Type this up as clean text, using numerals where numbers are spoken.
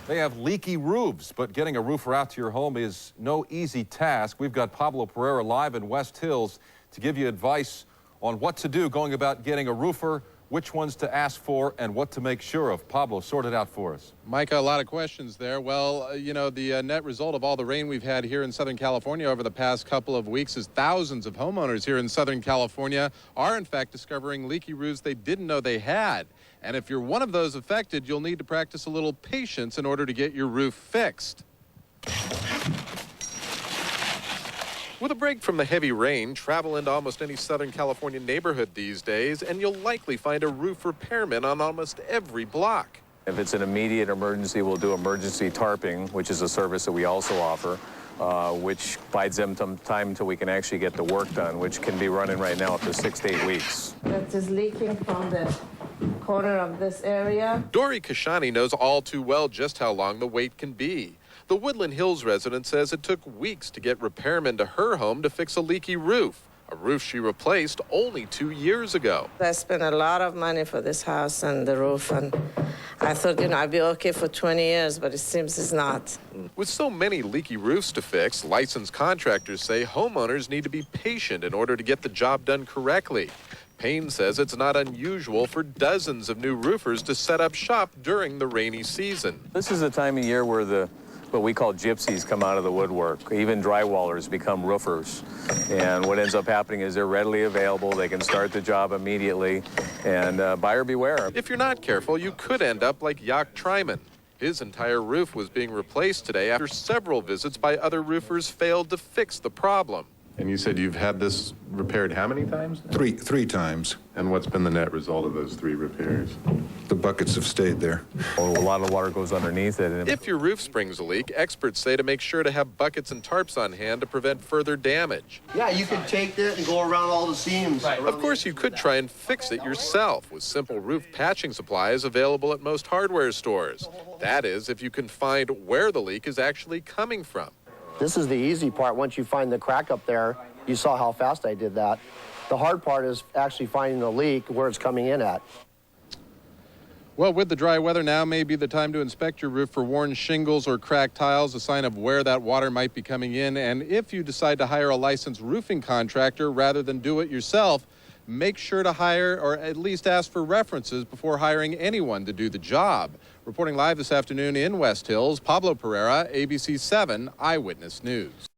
They have leaky roofs, but getting a roofer out to your home is no easy task. We've got Pablo Pereira live in West Hills to give you advice on what to do going about getting a roofer, which ones to ask for, and what to make sure of. Pablo, sort it out for us. Micah, a lot of questions there. Well, the net result of all the rain we've had here in Southern California over the past couple of weeks is thousands of homeowners here in Southern California are, in fact, discovering leaky roofs they didn't know they had. And if you're one of those affected, you'll need to practice a little patience in order to get your roof fixed. With a break from the heavy rain, travel into almost any Southern California neighborhood these days, and you'll likely find a roof repairman on almost every block. If it's an immediate emergency, we'll do emergency tarping, which is a service that we also offer, which buys them some time until we can actually get the work done, which can be running right now up to 6 to 8 weeks. That is leaking from the corner of this area. Dory Kashani knows all too well just how long the wait can be. The Woodland Hills resident says it took weeks to get repairmen to her home to fix a leaky roof, a roof she replaced only 2 years ago. I spent a lot of money for this house and the roof, and I thought, I'd be okay for 20 years, but it seems it's not. With so many leaky roofs to fix, licensed contractors say homeowners need to be patient in order to get the job done correctly. Payne says it's not unusual for dozens of new roofers to set up shop during the rainy season. This is the time of year where what we call gypsies come out of the woodwork. Even drywallers become roofers. And what ends up happening is they're readily available. They can start the job immediately. And buyer beware. If you're not careful, you could end up like Jaak Tryman. His entire roof was being replaced today after several visits by other roofers failed to fix the problem. And you said you've had this repaired how many times? Three times. And what's been the net result of those 3 repairs? The buckets have stayed there. A lot of water goes underneath it. If your roof springs a leak, experts say to make sure to have buckets and tarps on hand to prevent further damage. Yeah, you could take that and go around all the seams. Right. Of course, you could try and fix it yourself with simple roof patching supplies available at most hardware stores. That is, if you can find where the leak is actually coming from. This is the easy part. Once you find the crack up there, you saw how fast I did that. The hard part is actually finding the leak where it's coming in at. Well, with the dry weather, now may be the time to inspect your roof for worn shingles or cracked tiles, a sign of where that water might be coming in. And if you decide to hire a licensed roofing contractor rather than do it yourself, make sure to hire or at least ask for references before hiring anyone to do the job. Reporting live this afternoon in West Hills, Pablo Pereira, ABC 7 Eyewitness News.